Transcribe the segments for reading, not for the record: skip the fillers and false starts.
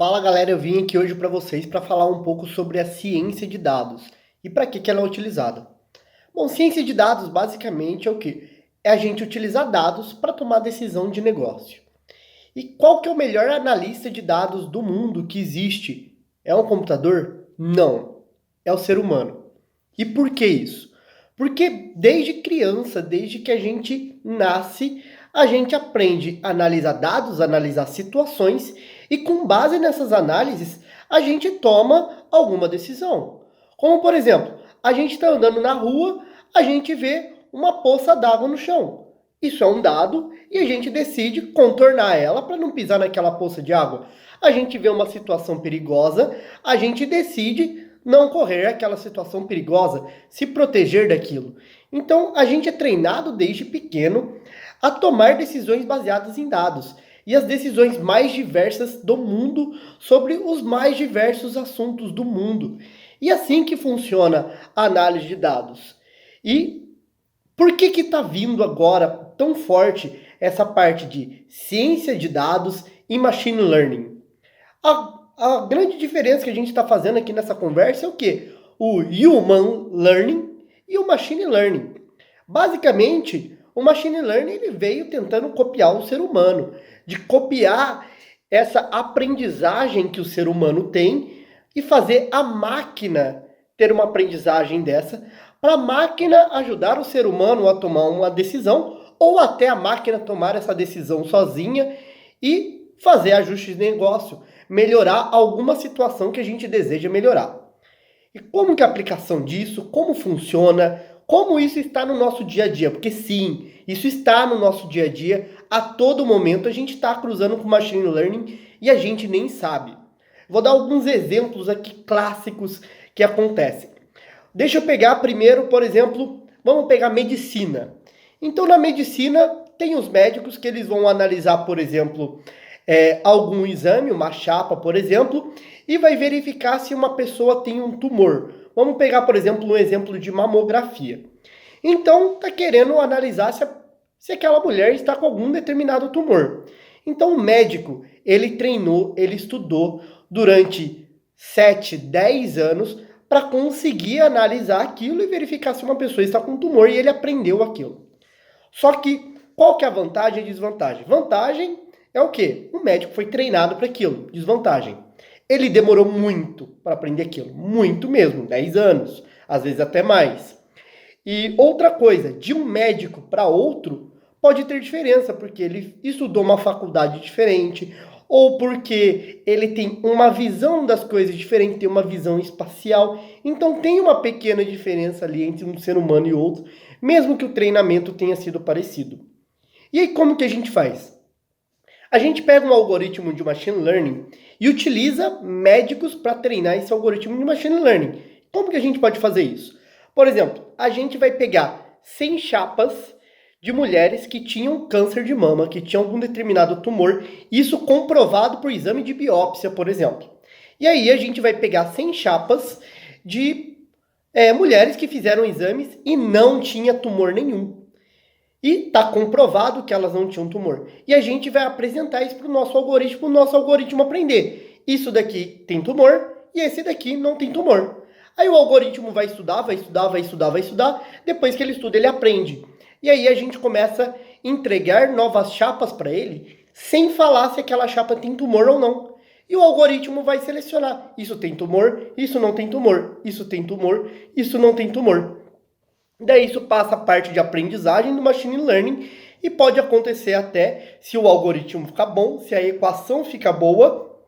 Fala galera, eu vim aqui hoje para vocês para falar um pouco sobre a ciência de dados e para que ela é utilizada. Bom, ciência de dados basicamente é o que? É a gente utilizar dados para tomar decisão de negócio. E qual que é o melhor analista de dados do mundo que existe? É um computador? Não, é o ser humano. E por que isso? Porque desde criança, desde que a gente nasce, a gente aprende a analisar dados, analisar situações e com base nessas análises, a gente toma alguma decisão. Como por exemplo, a gente está andando na rua, a gente vê uma poça d'água no chão. Isso é um dado e a gente decide contornar ela para não pisar naquela poça de água. A gente vê uma situação perigosa, a gente decide não correr aquela situação perigosa, se proteger daquilo. Então, a gente é treinado desde pequeno a tomar decisões baseadas em dados e as decisões mais diversas do mundo sobre os mais diversos assuntos do mundo. E assim que funciona a análise de dados. E por que está vindo agora tão forte essa parte de ciência de dados e machine learning? A grande diferença que a gente está fazendo aqui nessa conversa é o quê? O human learning e o machine learning. Basicamente, o machine learning ele veio tentando copiar o ser humano, de copiar essa aprendizagem que o ser humano tem e fazer a máquina ter uma aprendizagem dessa, para a máquina ajudar o ser humano a tomar uma decisão, ou até a máquina tomar essa decisão sozinha e fazer ajustes de negócio, melhorar alguma situação que a gente deseja melhorar. E como que é a aplicação disso, como funciona, como isso está no nosso dia a dia? Porque sim, isso está no nosso dia a dia, a todo momento a gente está cruzando com machine learning e a gente nem sabe. Vou dar alguns exemplos aqui clássicos que acontecem. Deixa eu pegar primeiro, por exemplo, vamos pegar medicina. Então na medicina tem os médicos que eles vão analisar, por exemplo, algum exame, uma chapa, por exemplo, e vai verificar se uma pessoa tem um tumor. Vamos pegar, por exemplo, um exemplo de mamografia. Então, está querendo analisar se aquela mulher está com algum determinado tumor. Então, o médico, ele treinou, ele estudou durante 7, 10 anos para conseguir analisar aquilo e verificar se uma pessoa está com tumor e ele aprendeu aquilo. Só que, qual que é a vantagem e desvantagem? Vantagem é o quê? O médico foi treinado para aquilo. Desvantagem. Ele demorou muito para aprender aquilo. Muito mesmo. 10 anos. Às vezes até mais. E outra coisa, de um médico para outro, pode ter diferença, porque ele estudou uma faculdade diferente, ou porque ele tem uma visão das coisas diferente, tem uma visão espacial. Então tem uma pequena diferença ali entre um ser humano e outro, mesmo que o treinamento tenha sido parecido. E aí como que a gente faz? A gente pega um algoritmo de machine learning e utiliza médicos para treinar esse algoritmo de machine learning. Como que a gente pode fazer isso? Por exemplo, a gente vai pegar 100 chapas de mulheres que tinham câncer de mama, que tinham algum determinado tumor, isso comprovado por exame de biópsia, por exemplo. E aí a gente vai pegar 100 chapas de mulheres que fizeram exames e não tinha tumor nenhum. E está comprovado que elas não tinham tumor. E a gente vai apresentar isso para o nosso algoritmo aprender. Isso daqui tem tumor e esse daqui não tem tumor. Aí o algoritmo vai estudar, vai estudar, vai estudar, vai estudar. Depois que ele estuda, ele aprende. E aí a gente começa a entregar novas chapas para ele, sem falar se aquela chapa tem tumor ou não. E o algoritmo vai selecionar. Isso tem tumor, isso não tem tumor, isso tem tumor, isso não tem tumor. Daí isso passa a parte de aprendizagem do machine learning e pode acontecer até, se o algoritmo ficar bom, se a equação ficar boa,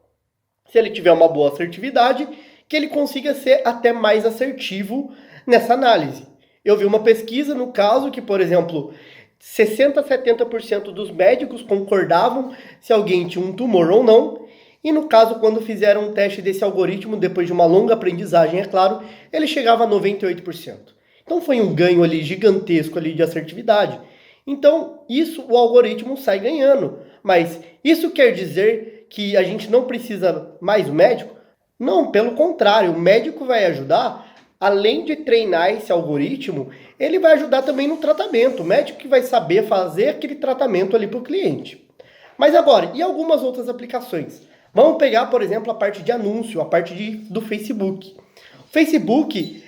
se ele tiver uma boa assertividade, que ele consiga ser até mais assertivo nessa análise. Eu vi uma pesquisa no caso que, por exemplo, 60 a 70% dos médicos concordavam se alguém tinha um tumor ou não, e no caso, quando fizeram um teste desse algoritmo, depois de uma longa aprendizagem, é claro, ele chegava a 98%. Então foi um ganho ali gigantesco ali de assertividade. Então, isso o algoritmo sai ganhando. Mas isso quer dizer que a gente não precisa mais do médico? Não, pelo contrário, o médico vai ajudar, além de treinar esse algoritmo, ele vai ajudar também no tratamento. O médico que vai saber fazer aquele tratamento ali para o cliente. Mas agora, e algumas outras aplicações? Vamos pegar, por exemplo, a parte de anúncio, a parte do Facebook. O Facebook,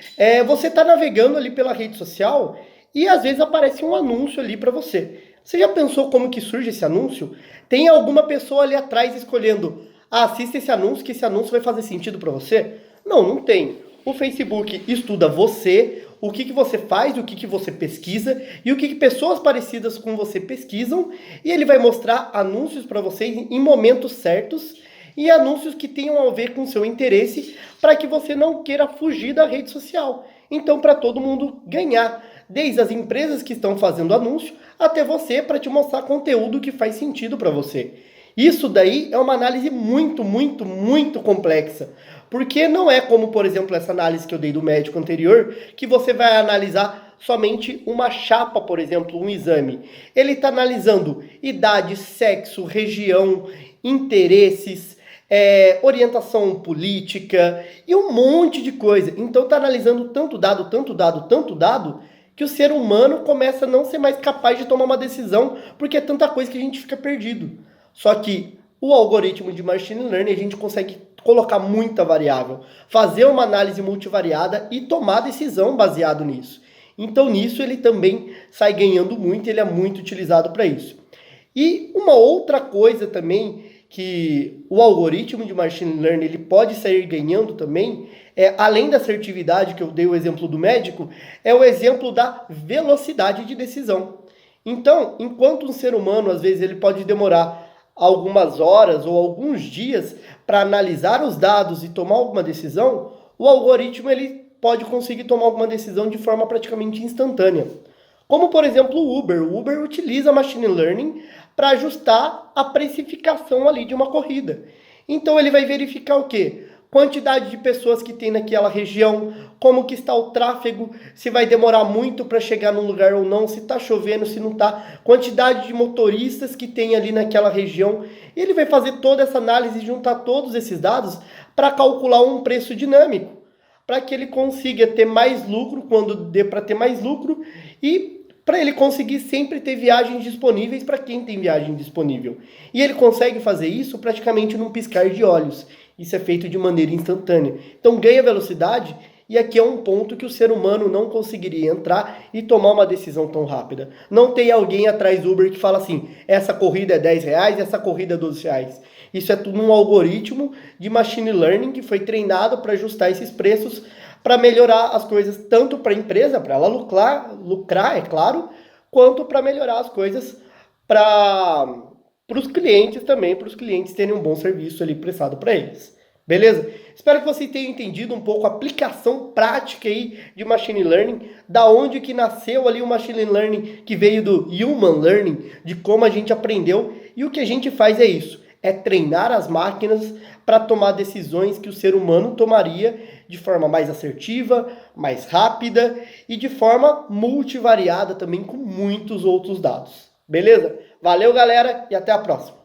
você está navegando ali pela rede social e às vezes aparece um anúncio ali para você. Você já pensou como que surge esse anúncio? Tem alguma pessoa ali atrás escolhendo, assista esse anúncio, que esse anúncio vai fazer sentido para você? Não, não tem. O Facebook estuda você, o que você faz, o que você pesquisa e o que pessoas parecidas com você pesquisam, e ele vai mostrar anúncios para você em momentos certos e anúncios que tenham a ver com o seu interesse para que você não queira fugir da rede social. Então, para todo mundo ganhar, desde as empresas que estão fazendo anúncio até você, para te mostrar conteúdo que faz sentido para você. Isso daí é uma análise muito, muito, muito complexa. Porque não é como, por exemplo, essa análise que eu dei do médico anterior, que você vai analisar somente uma chapa, por exemplo, um exame. Ele está analisando idade, sexo, região, interesses, orientação política e um monte de coisa. Então está analisando tanto dado, tanto dado, tanto dado, que o ser humano começa a não ser mais capaz de tomar uma decisão, porque é tanta coisa que a gente fica perdido. Só que o algoritmo de machine learning a gente consegue colocar muita variável, fazer uma análise multivariada e tomar decisão baseado nisso. Então nisso ele também sai ganhando muito, ele é muito utilizado para isso. E uma outra coisa também que o algoritmo de machine learning ele pode sair ganhando também, além da assertividade que eu dei o exemplo do médico, é o exemplo da velocidade de decisão. Então, enquanto um ser humano às vezes ele pode demorar algumas horas ou alguns dias para analisar os dados e tomar alguma decisão, o algoritmo ele pode conseguir tomar alguma decisão de forma praticamente instantânea. Como, por exemplo, o Uber. O Uber utiliza machine learning para ajustar a precificação ali de uma corrida. Então ele vai verificar o quê? Quantidade de pessoas que tem naquela região, como que está o tráfego, se vai demorar muito para chegar no lugar ou não, se está chovendo, se não está, quantidade de motoristas que tem ali naquela região. E ele vai fazer toda essa análise e juntar todos esses dados para calcular um preço dinâmico, para que ele consiga ter mais lucro quando dê para ter mais lucro e para ele conseguir sempre ter viagens disponíveis para quem tem viagem disponível. E ele consegue fazer isso praticamente num piscar de olhos. Isso é feito de maneira instantânea. Então ganha velocidade e aqui é um ponto que o ser humano não conseguiria entrar e tomar uma decisão tão rápida. Não tem alguém atrás do Uber que fala assim, essa corrida é R$10, essa corrida é R$12. Isso é tudo um algoritmo de machine learning que foi treinado para ajustar esses preços para melhorar as coisas tanto para a empresa, para ela lucrar, é claro, quanto para melhorar as coisas para os clientes também, para os clientes terem um bom serviço ali prestado para eles. Beleza? Espero que você tenha entendido um pouco a aplicação prática aí de machine learning, da onde que nasceu ali o machine learning que veio do human learning, de como a gente aprendeu, e o que a gente faz é isso, é treinar as máquinas para tomar decisões que o ser humano tomaria de forma mais assertiva, mais rápida e de forma multivariada também com muitos outros dados. Beleza? Valeu, galera, e até a próxima.